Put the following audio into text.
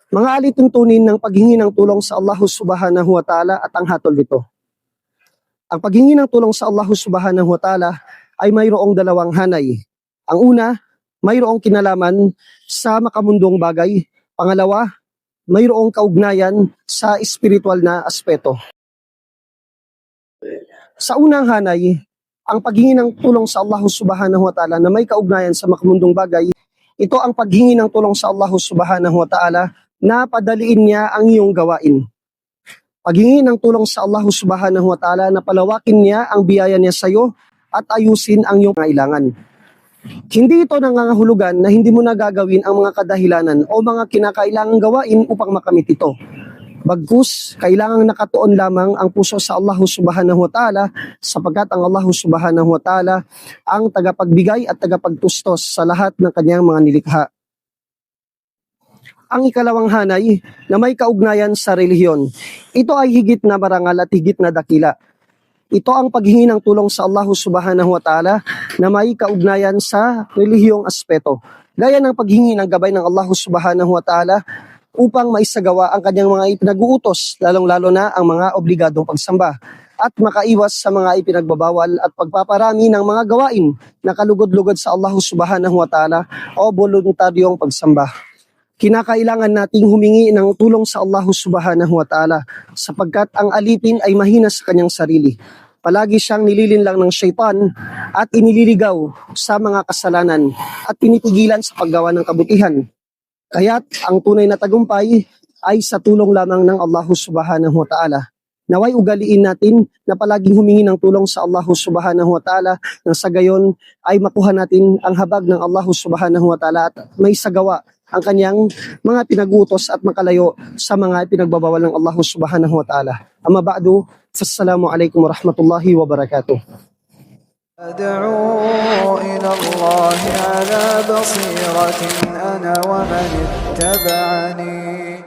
Mga alituntunin ng paghingi ng tulong sa Allah Subhanahu wa Ta'ala at ang hatol nito. Ang paghingi ng tulong sa Allah Subhanahu wa Ta'ala ay mayroong dalawang hanay. Ang una, mayroong kinalaman sa makamundong bagay. Pangalawa, mayroong kaugnayan sa espiritual na aspeto. Sa unang hanay, ang paghingi ng tulong sa Allah Subhanahu wa Ta'ala na may kaugnayan sa makamundong bagay, ito ang paghingi ng tulong sa Allah Subhanahu wa Ta'ala na padaliin niya ang iyong gawain. Paghingi ng tulong sa Allah Subhanahu wa Ta'ala na palawakin niya ang biyaya niya sa iyo at ayusin ang iyong kailangan. Hindi ito nangangahulugan na hindi mo nagagawin ang mga kadahilanan o mga kinakailangang gawain upang makamit ito. Bagkus, kailangang nakatuon lamang ang puso sa Allah Subhanahu wa Ta'ala sapagkat ang Allah Subhanahu wa Ta'ala ang tagapagbigay at tagapagtustos sa lahat ng kanyang mga nilikha. Ang ikalawang hanay na may kaugnayan sa relihiyon. Ito ay higit na marangal at higit na dakila. Ito ang paghingi ng tulong sa Allah Subhanahu wa Ta'ala na may kaugnayan sa relihiyong aspeto. Gaya ng paghingi ng gabay ng Allah Subhanahu wa Ta'ala upang maisagawa ang kanyang mga ipinag-uutos, lalong-lalo na ang mga obligadong pagsamba at makaiwas sa mga ipinagbabawal at pagpaparami ng mga gawain na kalugod-lugod sa Allah Subhanahu wa Ta'ala o voluntaryong pagsamba. Kinakailangan nating humingi ng tulong sa Allah Subhanahu wa Ta'ala sapagkat ang alipin ay mahina sa kanyang sarili. Palagi siyang nililinlang ng syaitan at inililigaw sa mga kasalanan at pinipigilan sa paggawa ng kabutihan. Kaya't ang tunay na tagumpay ay sa tulong lamang ng Allah Subhanahu wa Ta'ala. Naway ugaliin natin na palaging humingi ng tulong sa Allah Subhanahu wa Ta'ala nang sa gayon ay makuha natin ang habag ng Allah Subhanahu wa Ta'ala at may sagawa ang kanyang mga pinag-utos at makalayo sa mga pinagbabawal ng Allah Subhanahu wa Ta'ala. Amma ba'du, assalamu alaikum warahmatullahi wabarakatuh. أدعو إلى الله على بصيرة أنا ومن اتبعني